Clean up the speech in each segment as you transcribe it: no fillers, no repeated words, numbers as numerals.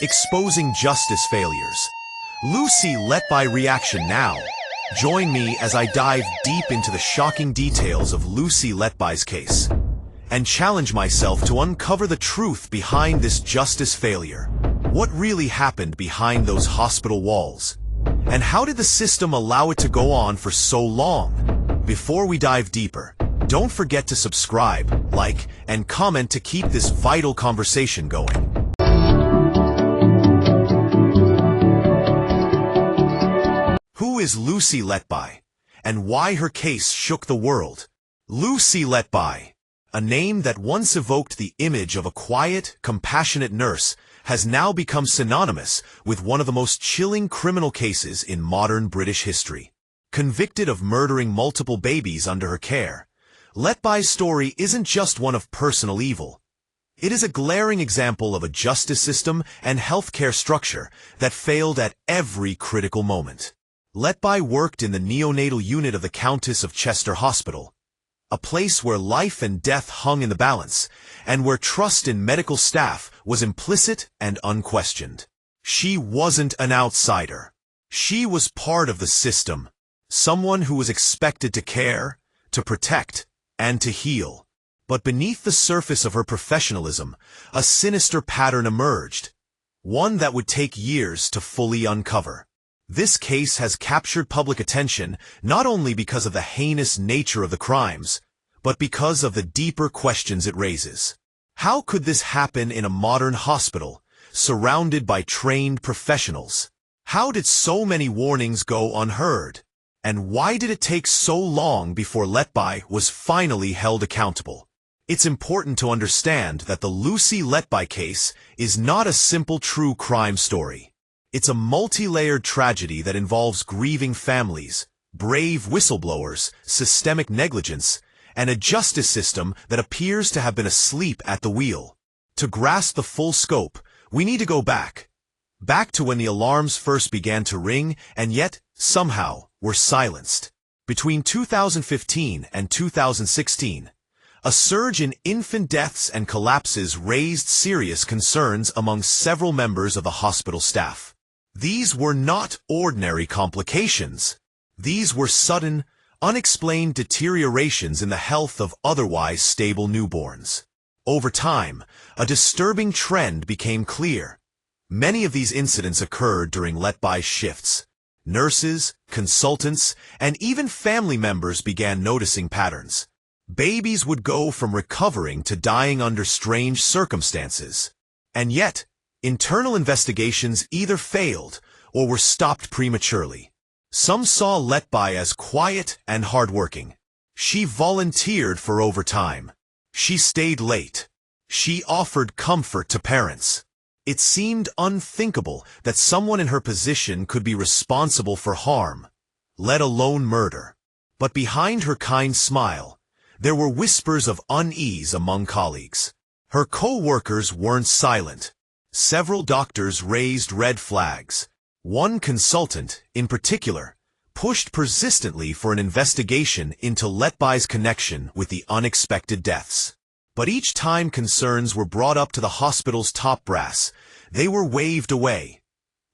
Exposing justice failures. Lucy Letby reaction now. Join me as I dive deep into the shocking details of Lucy Letby's case and challenge myself to uncover the truth behind this justice failure. What really happened behind those hospital walls? And how did the system allow it to go on for so long? Before we dive deeper, don't forget to subscribe, like, and comment to keep this vital conversation going. Who is Lucy Letby, and why her case shook the world? Lucy Letby, a name that once evoked the image of a quiet, compassionate nurse, has now become synonymous with one of the most chilling criminal cases in modern British history. Convicted of murdering multiple babies under her care, Letby's story isn't just one of personal evil. It is a glaring example of a justice system and healthcare structure that failed at every critical moment. Letby worked in the neonatal unit of the Countess of Chester Hospital, a place where life and death hung in the balance, and where trust in medical staff was implicit and unquestioned. She wasn't an outsider. She was part of the system, someone who was expected to care, to protect, and to heal. But beneath the surface of her professionalism, a sinister pattern emerged, one that would take years to fully uncover. This case has captured public attention not only because of the heinous nature of the crimes, but because of the deeper questions it raises. How could this happen in a modern hospital, surrounded by trained professionals? How did so many warnings go unheard? And why did it take so long before Letby was finally held accountable? It's important to understand that the Lucy Letby case is not a simple true crime story. It's a multi-layered tragedy that involves grieving families, brave whistleblowers, systemic negligence, and a justice system that appears to have been asleep at the wheel. To grasp the full scope, we need to go back to when the alarms first began to ring and yet, somehow, were silenced. Between 2015 and 2016, a surge in infant deaths and collapses raised serious concerns among several members of the hospital staff. These were not ordinary complications. These were sudden, unexplained deteriorations in the health of otherwise stable newborns. Over time, a disturbing trend became clear. Many of these incidents occurred during Letby's shifts. Nurses, consultants, and even family members began noticing patterns. Babies would go from recovering to dying under strange circumstances. And yet, internal investigations either failed or were stopped prematurely. Some saw Letby as quiet and hardworking. She volunteered for overtime. She stayed late. She offered comfort to parents. It seemed unthinkable that someone in her position could be responsible for harm, let alone murder. But behind her kind smile, there were whispers of unease among colleagues. Her co-workers weren't silent. Several doctors raised red flags. One consultant, in particular, pushed persistently for an investigation into Letby's connection with the unexpected deaths. But each time concerns were brought up to the hospital's top brass, they were waved away,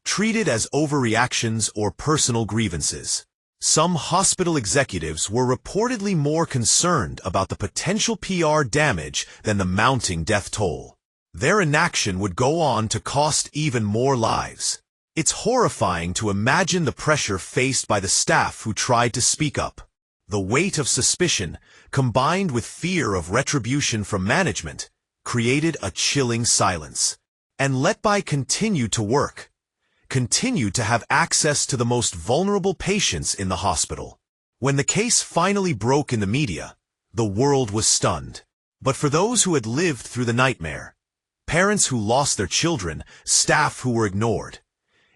treated as overreactions or personal grievances. Some hospital executives were reportedly more concerned about the potential PR damage than the mounting death toll. Their inaction would go on to cost even more lives. It's horrifying to imagine the pressure faced by the staff who tried to speak up. The weight of suspicion, combined with fear of retribution from management, created a chilling silence. And Letby continued to work, continued to have access to the most vulnerable patients in the hospital. When the case finally broke in the media, the world was stunned. But for those who had lived through the nightmare, parents who lost their children, staff who were ignored,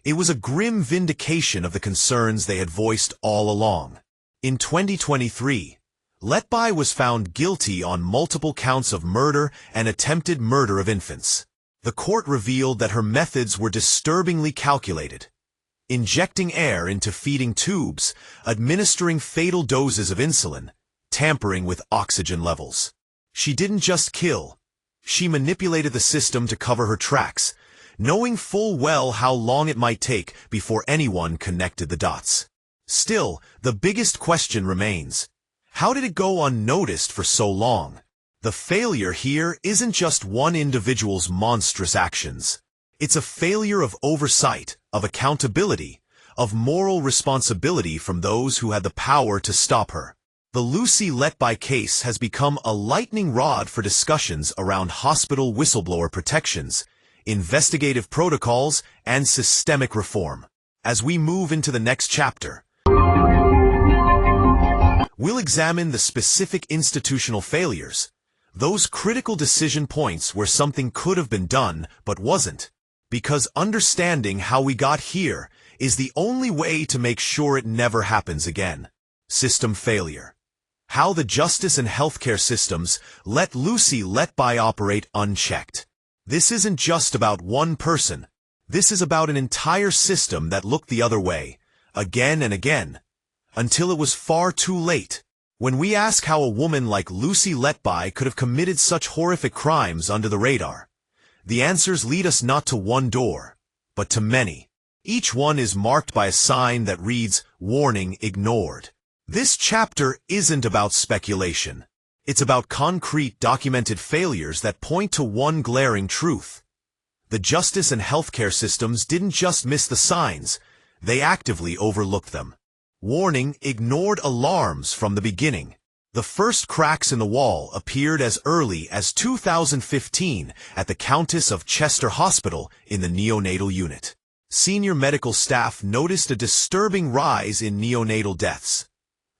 it was a grim vindication of the concerns they had voiced all along. In 2023, Letby was found guilty on multiple counts of murder and attempted murder of infants. The court revealed that her methods were disturbingly calculated, injecting air into feeding tubes, administering fatal doses of insulin, tampering with oxygen levels. She didn't just kill. She manipulated the system to cover her tracks, knowing full well how long it might take before anyone connected the dots. Still, the biggest question remains. How did it go unnoticed for so long? The failure here isn't just one individual's monstrous actions. It's a failure of oversight, of accountability, of moral responsibility from those who had the power to stop her. The Lucy Letby case has become a lightning rod for discussions around hospital whistleblower protections, investigative protocols, and systemic reform. As we move into the next chapter, we'll examine the specific institutional failures, those critical decision points where something could have been done but wasn't, because understanding how we got here is the only way to make sure it never happens again. System failure. How the justice and healthcare systems let Lucy Letby operate unchecked. This isn't just about one person. This is about an entire system that looked the other way, again and again, until it was far too late. When we ask how a woman like Lucy Letby could have committed such horrific crimes under the radar, the answers lead us not to one door, but to many. Each one is marked by a sign that reads, "Warning ignored." This chapter isn't about speculation. It's about concrete, documented failures that point to one glaring truth. The justice and healthcare systems didn't just miss the signs, they actively overlooked them. Warning ignored alarms from the beginning. The first cracks in the wall appeared as early as 2015 at the Countess of Chester Hospital in the neonatal unit. Senior medical staff noticed a disturbing rise in neonatal deaths,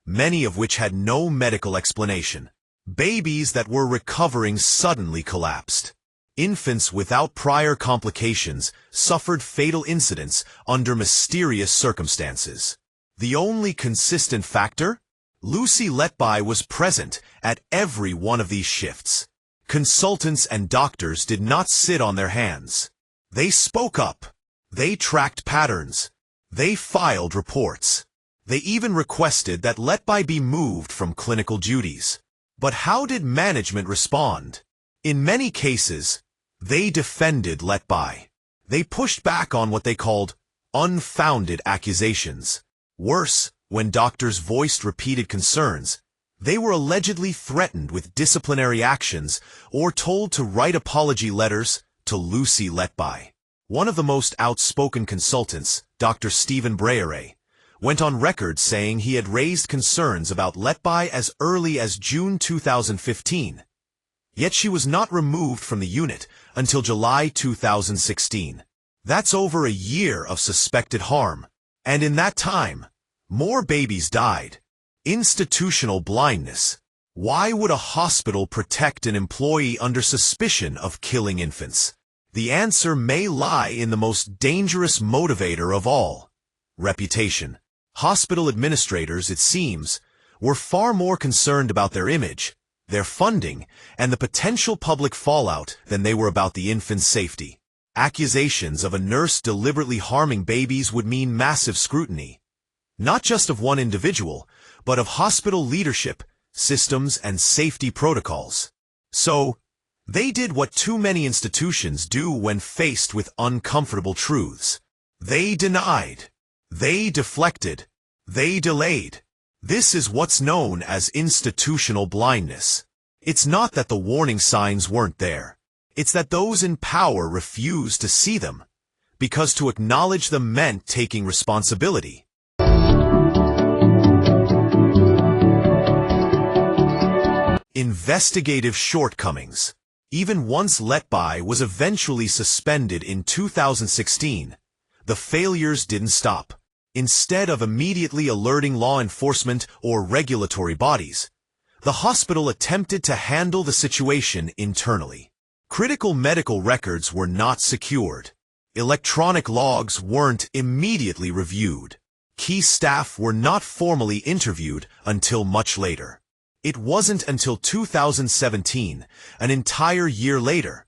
many of which had no medical explanation. Babies that were recovering suddenly collapsed. Infants without prior complications suffered fatal incidents under mysterious circumstances. The only consistent factor? Lucy Letby was present at every one of these shifts. Consultants and doctors did not sit on their hands. They spoke up. They tracked patterns. They filed reports. They even requested that Letby be moved from clinical duties. But how did management respond? In many cases, they defended Letby. They pushed back on what they called unfounded accusations. Worse, when doctors voiced repeated concerns, they were allegedly threatened with disciplinary actions or told to write apology letters to Lucy Letby. One of the most outspoken consultants, Dr. Stephen Breyer, went on record saying he had raised concerns about Letby as early as June 2015. Yet she was not removed from the unit until July 2016. That's over a year of suspected harm. And in that time, more babies died. Institutional blindness. Why would a hospital protect an employee under suspicion of killing infants? The answer may lie in the most dangerous motivator of all: reputation. Hospital administrators, it seems, were far more concerned about their image, their funding, and the potential public fallout than they were about the infant's safety. Accusations of a nurse deliberately harming babies would mean massive scrutiny, not just of one individual, but of hospital leadership, systems, and safety protocols. So, they did what too many institutions do when faced with uncomfortable truths. They denied. They deflected. They delayed. This is what's known as institutional blindness. It's not that the warning signs weren't there. It's that those in power refused to see them, because to acknowledge them meant taking responsibility. Investigative shortcomings. Even once Letby was eventually suspended in 2016, the failures didn't stop. Instead of immediately alerting law enforcement or regulatory bodies, the hospital attempted to handle the situation internally. Critical medical records were not secured. Electronic logs weren't immediately reviewed. Key staff were not formally interviewed until much later. It wasn't until 2017, an entire year later,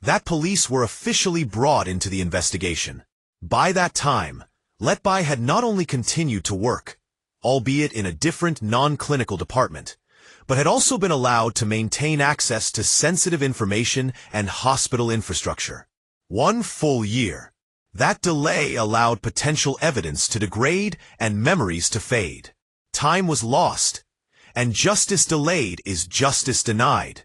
that police were officially brought into the investigation. By that time, Letby had not only continued to work, albeit in a different non-clinical department, but had also been allowed to maintain access to sensitive information and hospital infrastructure. 1 full year. That delay allowed potential evidence to degrade and memories to fade. Time was lost, and justice delayed is justice denied.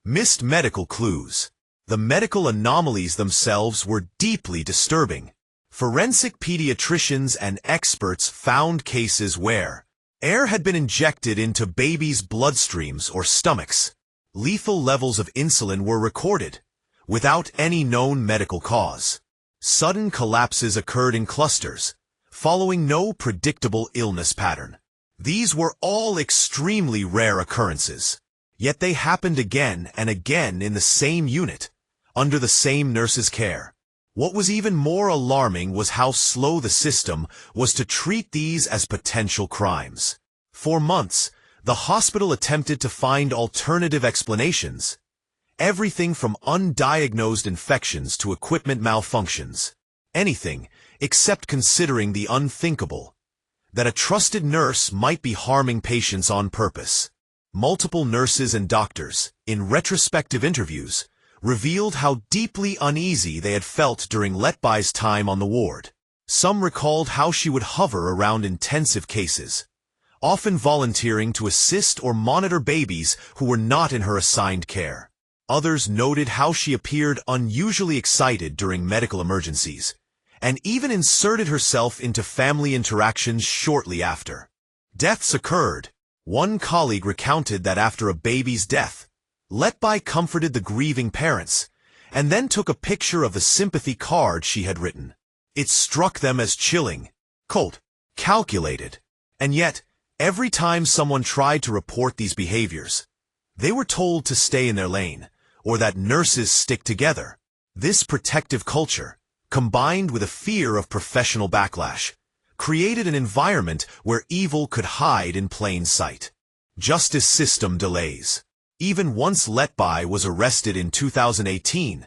Missed medical clues. The medical anomalies themselves were deeply disturbing. Forensic pediatricians and experts found cases where air had been injected into babies' bloodstreams or stomachs. Lethal levels of insulin were recorded, without any known medical cause. Sudden collapses occurred in clusters, following no predictable illness pattern. These were all extremely rare occurrences, yet they happened again and again in the same unit, under the same nurse's care. What was even more alarming was how slow the system was to treat these as potential crimes. For months, the hospital attempted to find alternative explanations. Everything from undiagnosed infections to equipment malfunctions. Anything except considering the unthinkable, that a trusted nurse might be harming patients on purpose. Multiple nurses and doctors, in retrospective interviews, revealed how deeply uneasy they had felt during Letby's time on the ward. Some recalled how she would hover around intensive cases, often volunteering to assist or monitor babies who were not in her assigned care. Others noted how she appeared unusually excited during medical emergencies, and even inserted herself into family interactions shortly after. Deaths occurred. One colleague recounted that after a baby's death, Letby comforted the grieving parents, and then took a picture of the sympathy card she had written. It struck them as chilling, cold, calculated, and yet, every time someone tried to report these behaviors, they were told to stay in their lane, or that nurses stick together. This protective culture, combined with a fear of professional backlash, created an environment where evil could hide in plain sight. Justice system delays. Even once Letby was arrested in 2018,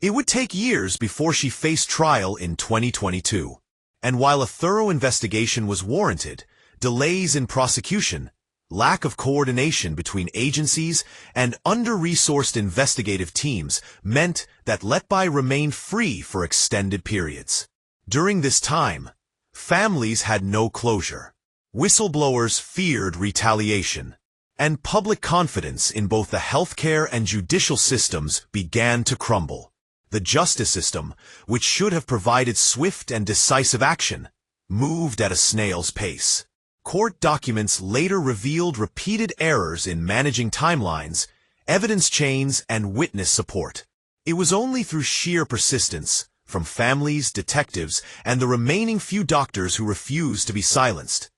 it would take years before she faced trial in 2022. And while a thorough investigation was warranted, delays in prosecution, lack of coordination between agencies, and under-resourced investigative teams meant that Letby remained free for extended periods. During this time, families had no closure. Whistleblowers feared retaliation, and public confidence in both the healthcare and judicial systems began to crumble. The justice system, which should have provided swift and decisive action, moved at a snail's pace. Court documents later revealed repeated errors in managing timelines, evidence chains, and witness support. It was only through sheer persistence, from families, detectives, and the remaining few doctors who refused to be silenced,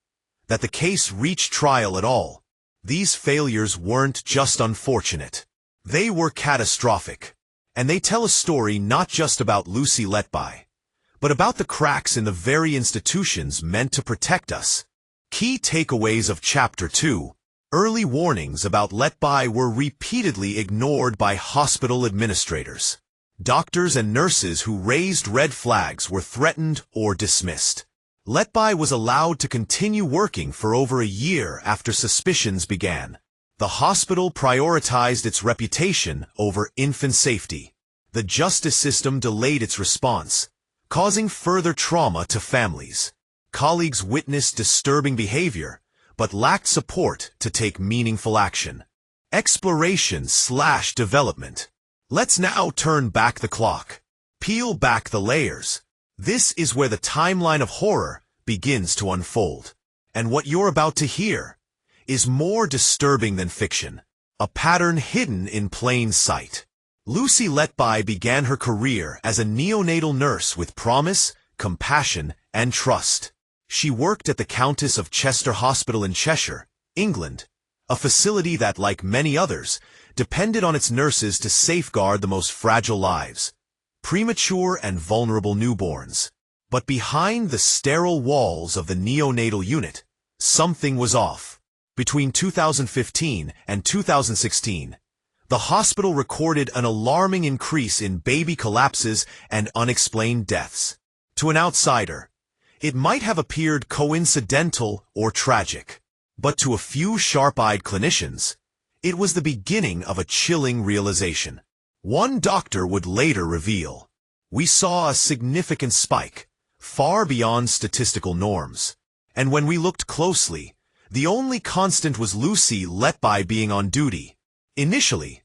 that the case reached trial at all. These failures weren't just unfortunate. They were catastrophic. And they tell a story not just about Lucy Letby, but about the cracks in the very institutions meant to protect us. Key takeaways of Chapter 2. Early warnings about Letby were repeatedly ignored by hospital administrators. Doctors and nurses who raised red flags were threatened or dismissed. Letby was allowed to continue working for over a year after suspicions began. The hospital prioritized its reputation over infant safety. The justice system delayed its response, causing further trauma to families. Colleagues witnessed disturbing behavior, but lacked support to take meaningful action. Exploration/development. Let's now turn back the clock. Peel back the layers. This is where the timeline of horror begins to unfold. And what you're about to hear is more disturbing than fiction. A pattern hidden in plain sight. Lucy Letby began her career as a neonatal nurse with promise, compassion, and trust. She worked at the Countess of Chester Hospital in Cheshire, England, a facility that, like many others, depended on its nurses to safeguard the most fragile lives, premature and vulnerable newborns. But behind the sterile walls of the neonatal unit, something was off. Between 2015 and 2016, the hospital recorded an alarming increase in baby collapses and unexplained deaths. To an outsider, it might have appeared coincidental or tragic, but to a few sharp-eyed clinicians, it was the beginning of a chilling realization. One doctor would later reveal, we saw a significant spike, far beyond statistical norms. And when we looked closely, the only constant was Lucy Letby being on duty. Initially,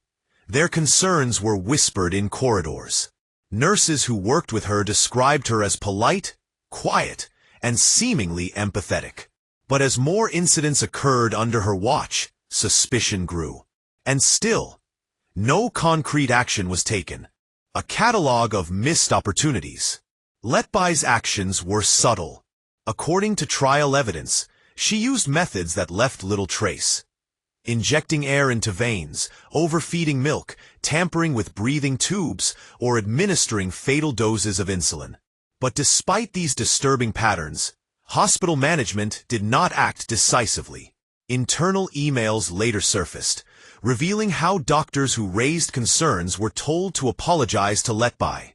their concerns were whispered in corridors. Nurses who worked with her described her as polite, quiet, and seemingly empathetic. But as more incidents occurred under her watch, suspicion grew. And still, no concrete action was taken. A catalogue of missed opportunities. Letby's actions were subtle. According to trial evidence, she used methods that left little trace. Injecting air into veins, overfeeding milk, tampering with breathing tubes, or administering fatal doses of insulin. But despite these disturbing patterns, hospital management did not act decisively. Internal emails later surfaced, revealing how doctors who raised concerns were told to apologize to Letby,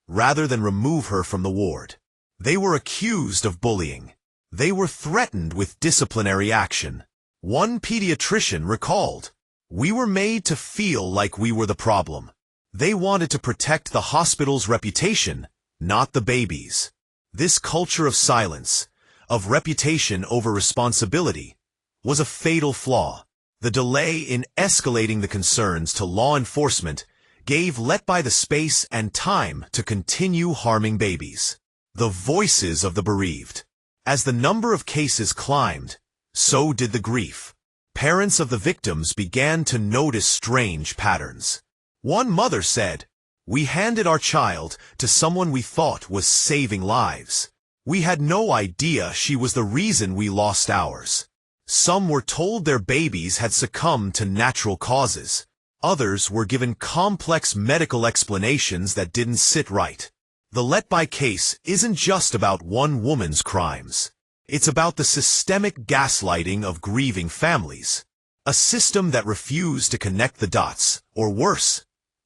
rather than remove her from the ward. They were accused of bullying. They were threatened with disciplinary action. One pediatrician recalled, "We were made to feel like we were the problem." They wanted to protect the hospital's reputation, not the baby's. This culture of silence, of reputation over responsibility, was a fatal flaw. The delay in escalating the concerns to law enforcement gave Letby the space and time to continue harming babies. The voices of the bereaved. As the number of cases climbed, so did the grief. Parents of the victims began to notice strange patterns. One mother said, "We handed our child to someone we thought was saving lives. We had no idea she was the reason we lost ours." Some were told their babies had succumbed to natural causes. Others were given complex medical explanations that didn't sit right. The Letby case isn't just about one woman's crimes. It's about the systemic gaslighting of grieving families. A system that refused to connect the dots, or worse,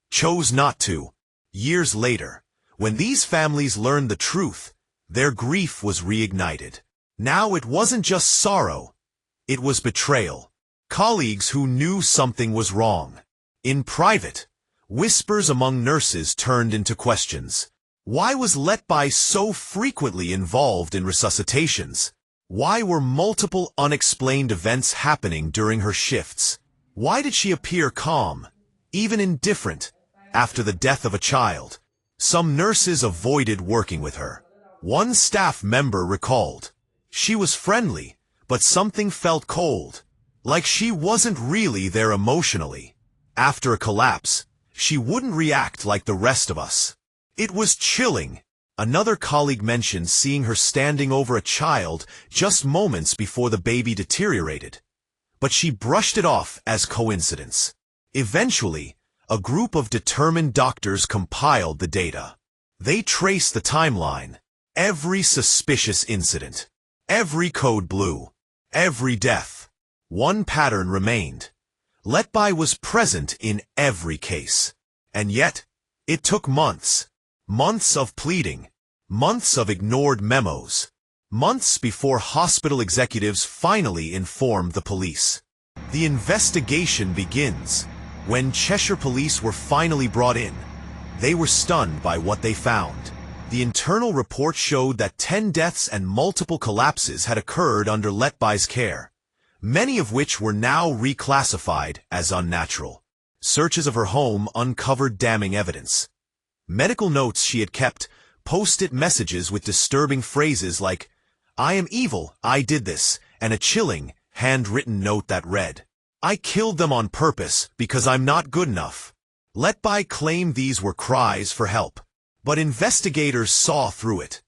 chose not to. Years later, when these families learned the truth, their grief was reignited. Now it wasn't just sorrow, it was betrayal. Colleagues who knew something was wrong. In private, whispers among nurses turned into questions. Why was Letby so frequently involved in resuscitations? Why were multiple unexplained events happening during her shifts? Why did she appear calm, even indifferent, after the death of a child? Some nurses avoided working with her. One staff member recalled, "She was friendly, but something felt cold, like she wasn't really there emotionally. After a collapse, she wouldn't react like the rest of us. It was chilling." Another colleague mentioned seeing her standing over a child just moments before the baby deteriorated, but she brushed it off as coincidence. Eventually, a group of determined doctors compiled the data. They traced the timeline, every suspicious incident, every code blue, every death. One pattern remained. Letby was present in every case. And yet, it took months. Months of pleading, months of ignored memos, months before hospital executives finally informed the police. The investigation begins. When Cheshire police were finally brought in, they were stunned by what they found. The internal report showed that 10 deaths and multiple collapses had occurred under Letby's care, many of which were now reclassified as unnatural. Searches of her home uncovered damning evidence. Medical notes she had kept, post-it messages with disturbing phrases like, "I am evil, I did this," and a chilling, handwritten note that read, "I killed them on purpose because I'm not good enough." Letby claimed these were cries for help, but investigators saw through it.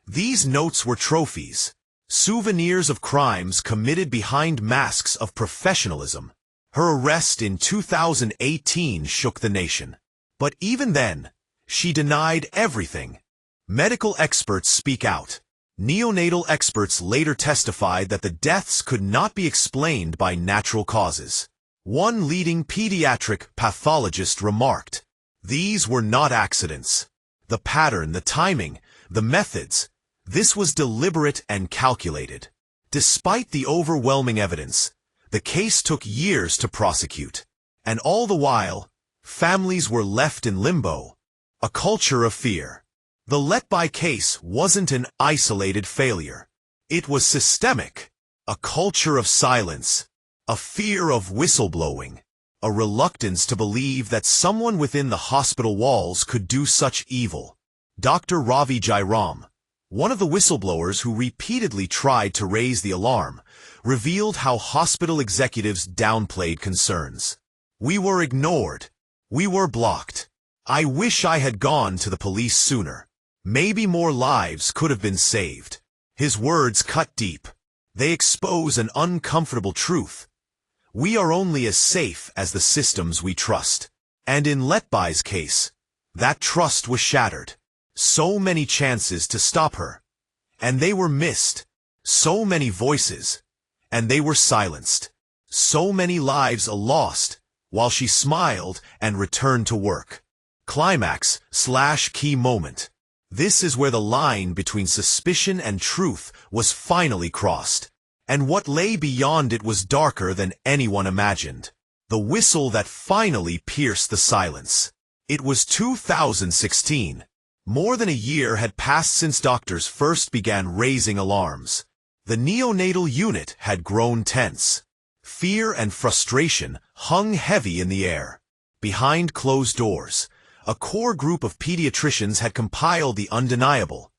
These notes were trophies, souvenirs of crimes committed behind masks of professionalism. Her arrest in 2018 shook the nation. But even then, she denied everything. Medical experts speak out. Neonatal experts later testified that the deaths could not be explained by natural causes. One leading pediatric pathologist remarked, "These were not accidents. The pattern, the timing, the methods, this was deliberate and calculated." Despite the overwhelming evidence, the case took years to prosecute. And all the while, families were left in limbo. A culture of fear. The Letby case wasn't an isolated failure. It was systemic. A culture of silence, a fear of whistleblowing, a reluctance to believe that someone within the hospital walls could do such evil. Dr. Ravi Jairam, one of the whistleblowers who repeatedly tried to raise the alarm, revealed how hospital executives downplayed concerns. "We were ignored. We were blocked. I wish I had gone to the police sooner. Maybe more lives could have been saved." His words cut deep. They expose an uncomfortable truth. We are only as safe as the systems we trust. And in Letby's case, that trust was shattered. So many chances to stop her, and they were missed. So many voices, and they were silenced. So many lives lost, while she smiled and returned to work. Climax/key moment. This is where the line between suspicion and truth was finally crossed. And what lay beyond it was darker than anyone imagined. The whistle that finally pierced the silence. It was 2016. More than a year had passed since doctors first began raising alarms. The neonatal unit had grown tense. Fear and frustration hung heavy in the air. Behind closed doors, a core group of pediatricians had compiled the undeniable.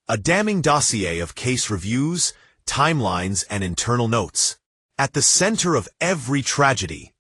A damning dossier of case reviews, timelines, and internal notes. At the center of every tragedy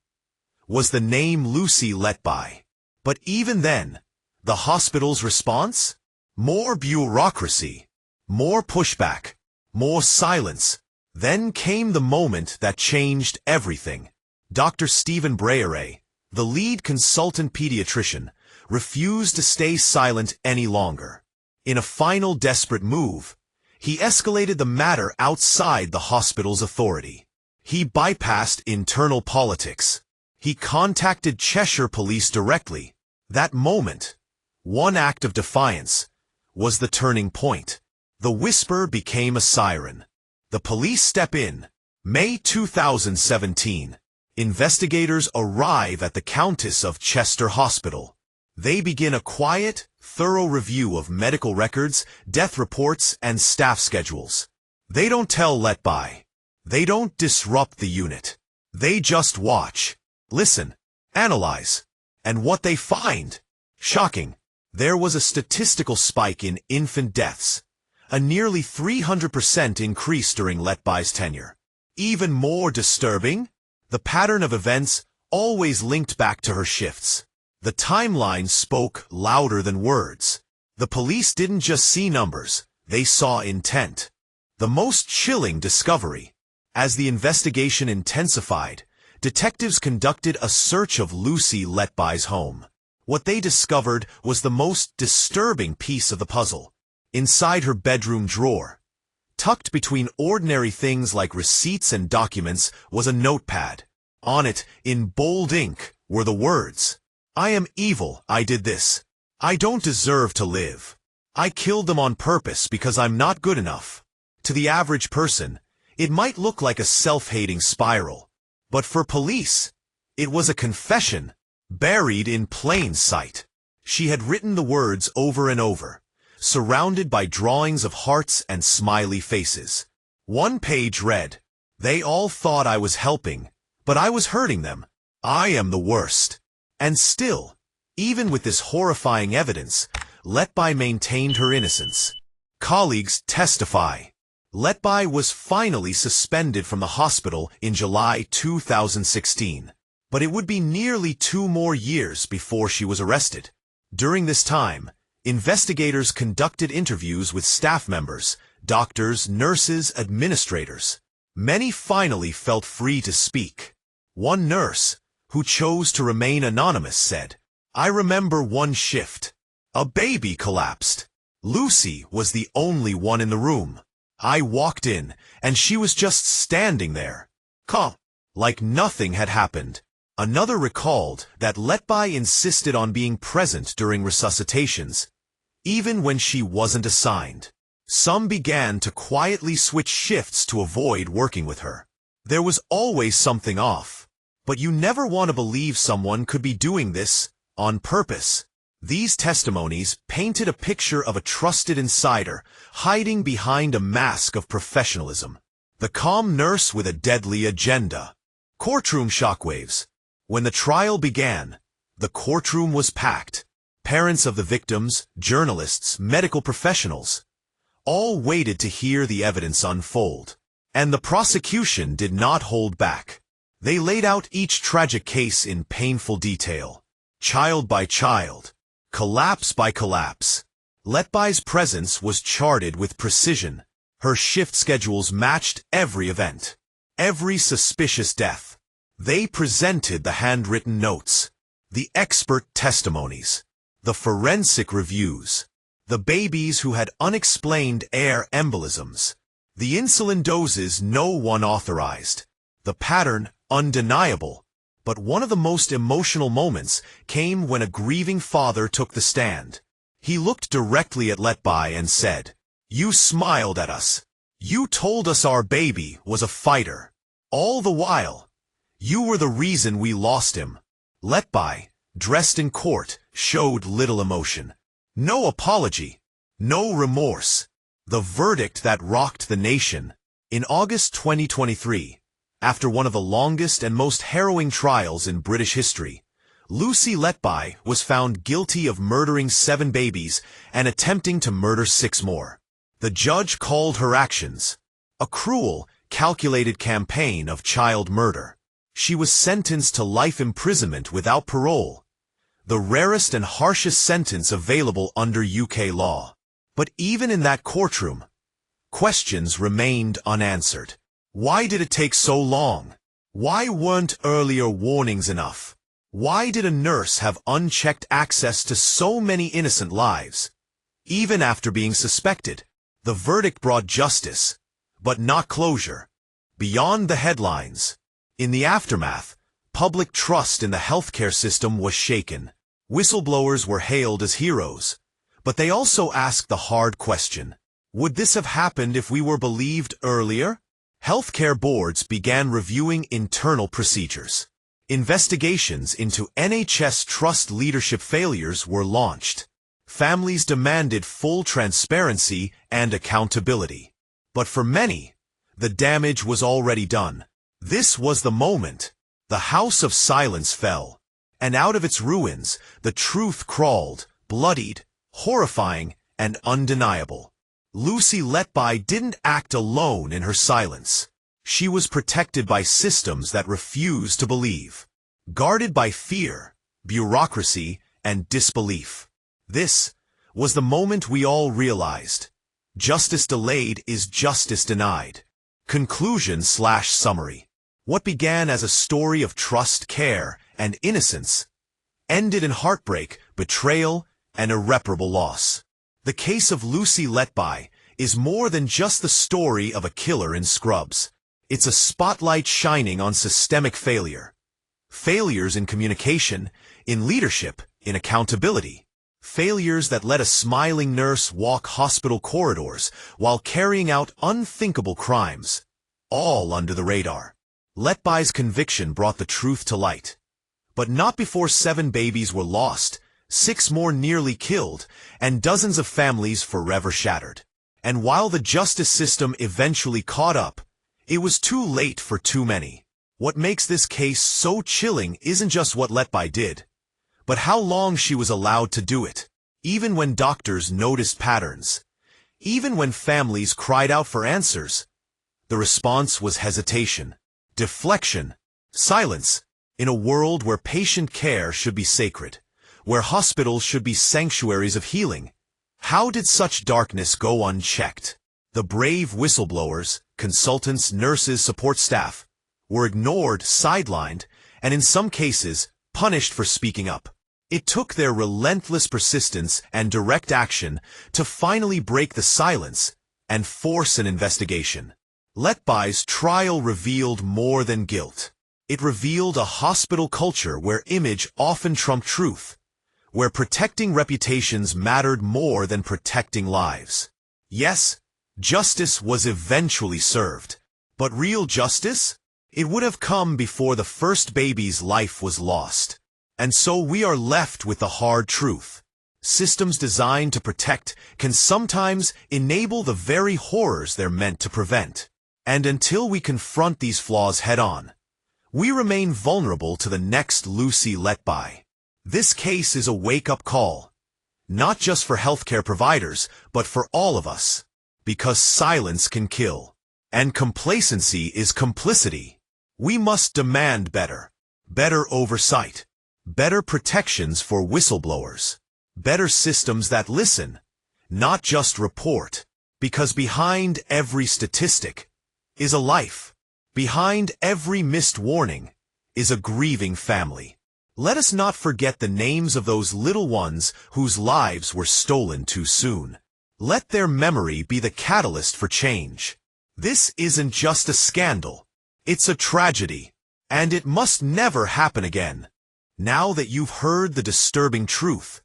was the name Lucy Letby. But even then, the hospital's response? More bureaucracy, more pushback, more silence. Then came the moment that changed everything. Dr. Stephen Breyer, the lead consultant pediatrician, refused to stay silent any longer. In a final desperate move, he escalated the matter outside the hospital's authority. He bypassed internal politics. He contacted Cheshire Police directly. That moment, one act of defiance, was the turning point. The whisper became a siren. The police step in. May 2017. Investigators arrive at the Countess of Chester Hospital. They begin a quiet, thorough review of medical records, death reports, and staff schedules. They don't tell Letby. They don't disrupt the unit. They just watch, listen, analyze. And what they find? Shocking. There was a statistical spike in infant deaths. A nearly 300% increase during Letby's tenure. Even more disturbing, the pattern of events always linked back to her shifts. The timeline spoke louder than words. The police didn't just see numbers, they saw intent. The most chilling discovery. As the investigation intensified, detectives conducted a search of Lucy Letby's home. What they discovered was the most disturbing piece of the puzzle. Inside her bedroom drawer, tucked between ordinary things like receipts and documents, was a notepad. On it, in bold ink, were the words, "I am evil, I did this. I don't deserve to live. I killed them on purpose because I'm not good enough." To the average person, it might look like a self-hating spiral. But for police, it was a confession, buried in plain sight. She had written the words over and over, surrounded by drawings of hearts and smiley faces. One page read, "They all thought I was helping, but I was hurting them. I am the worst." And still, even with this horrifying evidence, Letby maintained her innocence. Colleagues testify. Letby was finally suspended from the hospital in July 2016, but it would be nearly 2 more years before she was arrested. During this time, investigators conducted interviews with staff members, doctors, nurses, administrators. Many finally felt free to speak. One nurse, who chose to remain anonymous, said, "I remember one shift. A baby collapsed. Lucy was the only one in the room. I walked in, and she was just standing there, calm, like nothing had happened." Another recalled that Letby insisted on being present during resuscitations, even when she wasn't assigned. Some began to quietly switch shifts to avoid working with her. There was always something off, but you never want to believe someone could be doing this on purpose. These testimonies painted a picture of a trusted insider hiding behind a mask of professionalism. The calm nurse with a deadly agenda. Courtroom shockwaves. When the trial began, the courtroom was packed. Parents of the victims, journalists, medical professionals, all waited to hear the evidence unfold. And the prosecution did not hold back. They laid out each tragic case in painful detail. Child by child. Collapse by collapse. Letby's presence was charted with precision. Her shift schedules matched every event, every suspicious death. They presented the handwritten notes, the expert testimonies, the forensic reviews, the babies who had unexplained air embolisms, the insulin doses no one authorized, the pattern undeniable. But one of the most emotional moments came when a grieving father took the stand. He looked directly at Letby and said, "You smiled at us. You told us our baby was a fighter. All the while, you were the reason we lost him." Letby, dressed in court, showed little emotion. No apology, no remorse. The verdict that rocked the nation. In August 2023, after one of the longest and most harrowing trials in British history, Lucy Letby was found guilty of murdering 7 babies and attempting to murder 6 more. The judge called her actions a cruel, calculated campaign of child murder. She was sentenced to life imprisonment without parole, the rarest and harshest sentence available under UK law. But even in that courtroom, questions remained unanswered. Why did it take so long? Why weren't earlier warnings enough? Why did a nurse have unchecked access to so many innocent lives? Even after being suspected, the verdict brought justice, but not closure. Beyond the headlines, in the aftermath, public trust in the healthcare system was shaken. Whistleblowers were hailed as heroes, but they also asked the hard question: would this have happened if we were believed earlier? Healthcare boards began reviewing internal procedures. Investigations into NHS trust leadership failures were launched. Families demanded full transparency and accountability. But for many, the damage was already done. This was the moment. The house of silence fell, and out of its ruins, the truth crawled, bloodied, horrifying, and undeniable. Lucy Letby didn't act alone in her silence. She was protected by systems that refused to believe, guarded by fear, bureaucracy, and disbelief. This was the moment we all realized: justice delayed is justice denied. Conclusion/summary. What began as a story of trust, care, and innocence ended in heartbreak, betrayal, and irreparable loss. The case of Lucy Letby is more than just the story of a killer in scrubs. It's a spotlight shining on systemic failure. Failures in communication, in leadership, in accountability. Failures that let a smiling nurse walk hospital corridors while carrying out unthinkable crimes, all under the radar. Letby's conviction brought the truth to light. But not before 7 babies were lost, 6 more nearly killed, and dozens of families forever shattered. And while the justice system eventually caught up, it was too late for too many. What makes this case so chilling isn't just what Letby did, but how long she was allowed to do it. Even when doctors noticed patterns, even when families cried out for answers, the response was hesitation, deflection, silence. In a world where patient care should be sacred, where hospitals should be sanctuaries of healing, how did such darkness go unchecked? The brave whistleblowers, consultants, nurses, support staff were ignored, sidelined, and in some cases, punished for speaking up. It took their relentless persistence and direct action to finally break the silence and force an investigation. Letby's trial revealed more than guilt. It revealed a hospital culture where image often trumped truth, where protecting reputations mattered more than protecting lives. Yes, justice was eventually served, but real justice? It would have come before the first baby's life was lost. And so we are left with the hard truth. Systems designed to protect can sometimes enable the very horrors they're meant to prevent. And until we confront these flaws head-on, we remain vulnerable to the next Lucy Letby. This case is a wake-up call, not just for healthcare providers, but for all of us. Because silence can kill, and complacency is complicity. We must demand better oversight, better protections for whistleblowers, better systems that listen, not just report. Because behind every statistic is a life. Behind every missed warning is a grieving family. Let us not forget the names of those little ones whose lives were stolen too soon. Let their memory be the catalyst for change. This isn't just a scandal. It's a tragedy. And it must never happen again. Now that you've heard the disturbing truth,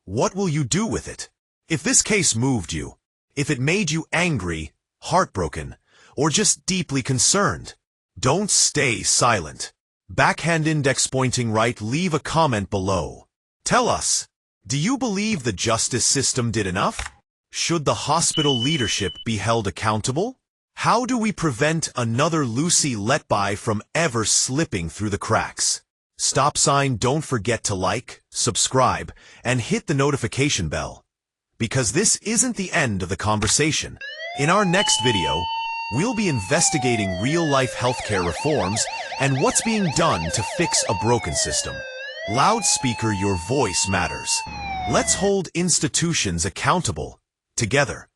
what will you do with it? If this case moved you, if it made you angry, heartbroken, or just deeply concerned, don't stay silent. Backhand index pointing right, leave a comment below. Tell us, do you believe the justice system did enough? Should the hospital leadership be held accountable? How do we prevent another Lucy Letby from ever slipping through the cracks? Don't forget to like, subscribe, and hit the notification bell. Because this isn't the end of the conversation. In our next video, we'll be investigating real-life healthcare reforms and what's being done to fix a broken system. Loudspeaker, your voice matters. Let's hold institutions accountable together.